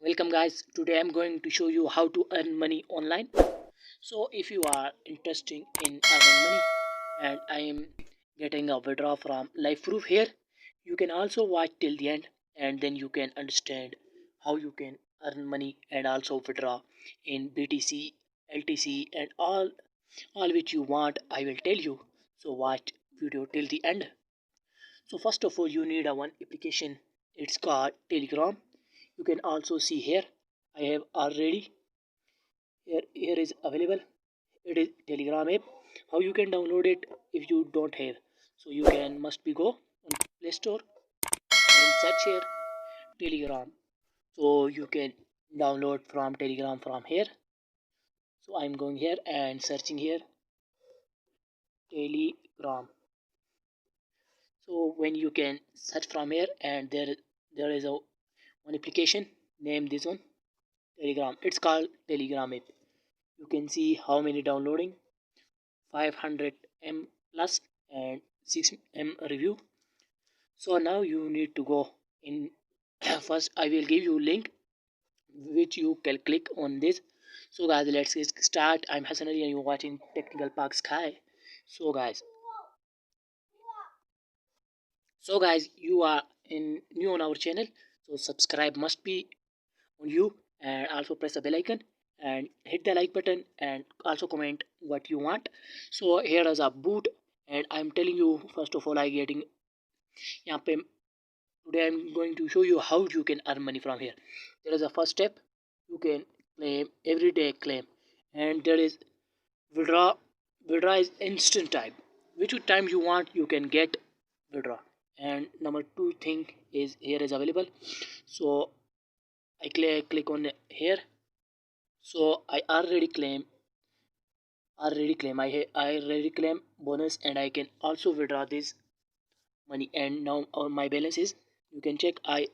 Welcome guys, today I'm going to show you how to earn money online. So if you are interested in earning money and I am getting a withdraw from life proof here, you can also watch till the end and then you can understand how you can earn money and also withdraw in BTC, LTC and all which you want I will tell you. So watch video till the end. So first of all you need a one application, it's called Telegram. You can also see here I have already here is available. It is Telegram app. How you can download it if you don't have? So you can must be go on Play Store and search here Telegram. So you can download from Telegram from here. So I'm going here and searching here Telegram. So when you can search from here and there is a one application name this one Telegram. It's called Telegram app. You can see how many downloading 500 m plus and 6 m review. So now you need to go in. First I will give you link which you can click on this. So guys, let's get start. I'm Hassan Ali and you're watching Technical Park Sky. so guys so guys, you are in new on our channel, so subscribe must be on you and also press the bell icon and hit the like button and also comment what you want. So here is a boot and I'm telling you first of all I getting यहाँ पे today I'm going to show you how you can earn money from here. There is a first step. You can claim every day claim and there is withdraw. Withdraw is instant time, which time you want you can get withdraw. And number two thing is here is available. So I click on here. So I already claim bonus and I can also withdraw this money and now on my balance is you can check I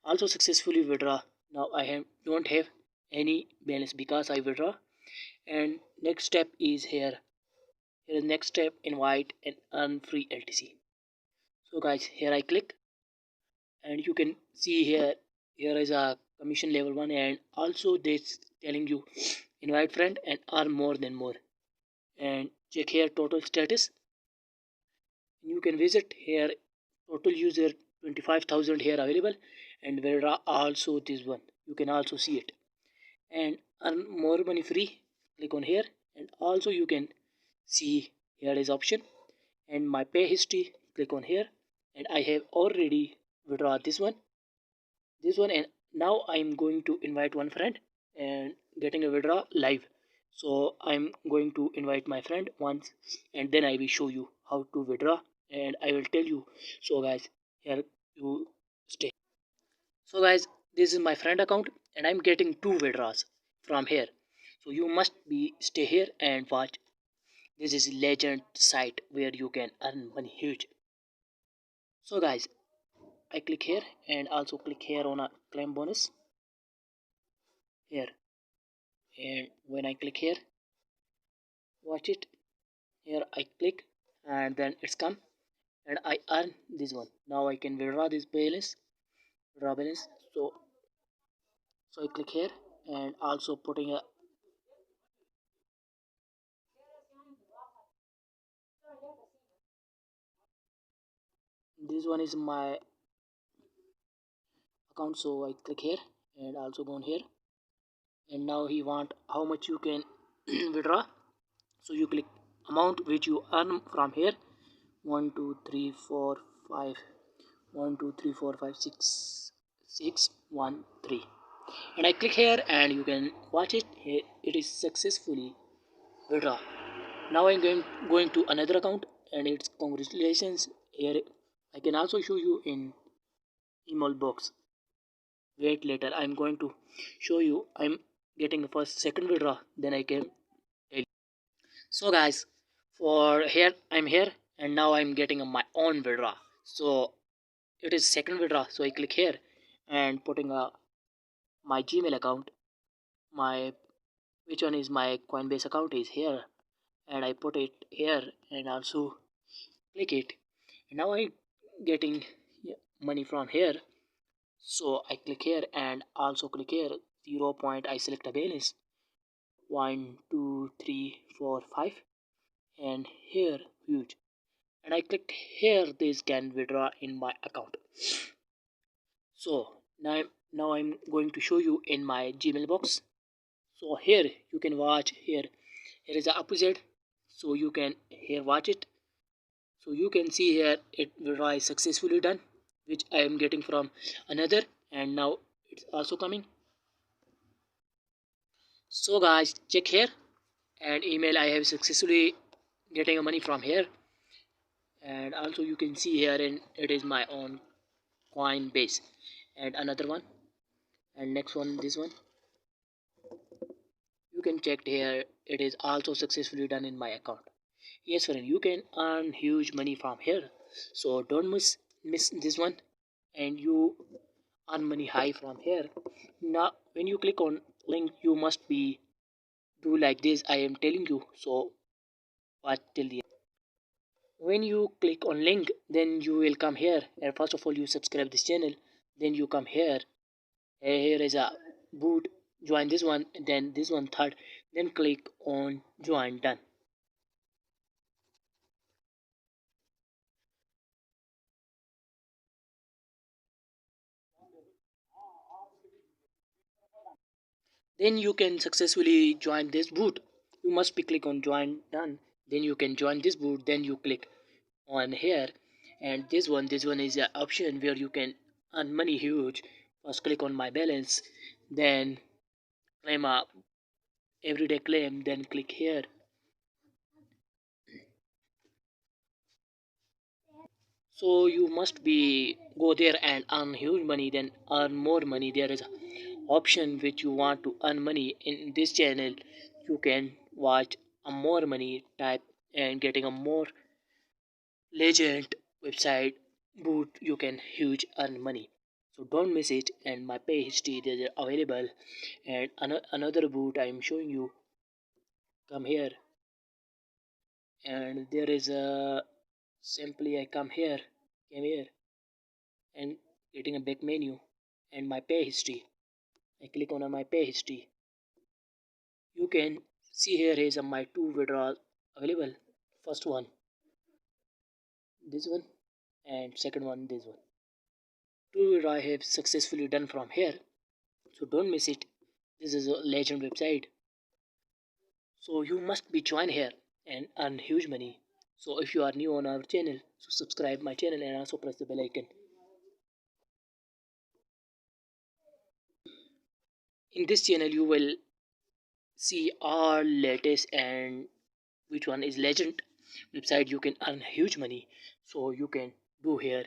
also successfully withdraw. Now don't have any balance because I withdraw. And next step is here is next step, invite and earn free LTC. So guys, here I click and you can see here is a commission level 1 and also this telling you invite friend and earn more than more. And check here total status. You can visit here total user 25,000 here available and withdraw also this one. You can also see it and earn more money free. Click on here and also you can see here is option and my pay history. Click on here and I have already withdraw this one and now I'm going to invite one friend and getting a withdraw live. So I'm going to invite my friend once and then I will show you how to withdraw and I will tell you. So guys, here you stay. So guys, this is my friend account and I'm getting two withdraws from here. So you must be stay here and watch. This is legend site where you can earn money huge. So guys, I click here and also click here on a claim bonus here. And when I click here, watch it. Here I click and then it's come and I earn this one. Now I can withdraw this balance. So I click here and also putting a this one is my account. So I click here and also go on here and now he want how much you can withdraw. So you click amount which you earn from here. 1 2 3 4 5 1 2 3 4 5 6 6 1 3 and I click here and you can watch it here. It is successfully withdraw. Now I'm going to another account and it's congratulations. Here I can also show you in email box. Wait, later I'm going to show you. I'm getting first second withdraw then I can tell you. So guys, for here I'm here and now I'm getting my own withdraw. So it is second withdraw. So I click here and putting my Gmail account. My which one is my Coinbase account is here and I put it here and also click it. And now I getting money from here. So I click here and also click here 0 point. I select a balance 1 2 3 4 5 and here huge, and I click here this can withdraw in my account. So now I'm going to show you in my Gmail box. So here you can watch here. Here is the opposite. So you can here watch it. So you can see here it withdraw is successfully done, which I am getting from another, and now it's also coming. So guys, check here and email I have successfully getting money from here, and also you can see here and it is my own coin base, and another one, and next one this one. You can check here it is also successfully done in my account. Yes friend, you can earn huge money from here, so don't miss this one, and you earn money high from here. Now when you click on link you must be do like this I am telling you, so watch till the end. When you click on link then you will come here, and first of all you subscribe this channel, then you come here. Here is a boot, join this one, then this one third, then click on join, done. Then you can successfully join this boot. You must be click on join, done, then you can join this boot, then you click on here, and this one is an option where you can earn money huge. First click on my balance, then claim a everyday claim, then click here. So you must be go there and earn huge money, then earn more money. There is a option which you want to earn money in this channel. You can watch a more money type and getting a more legend website boot. You can huge earn money. So don't miss it. And my pay history is available. And another boot I am showing you. Come here, and there is a simply I came here and getting a back menu and my pay history. I click on my pay history. You can see here is my two withdrawal available. First one, this one, and second one, this one. Two withdrawal I have successfully done from here. So don't miss it. This is a legend website. So you must be join here and earn huge money. So if you are new on our channel, so subscribe my channel and also press the bell icon. In this channel you will see our latest and which one is legend website. You can earn huge money, so you can do here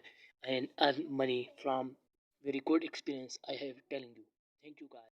and earn money from very good experience I have telling you. Thank you guys.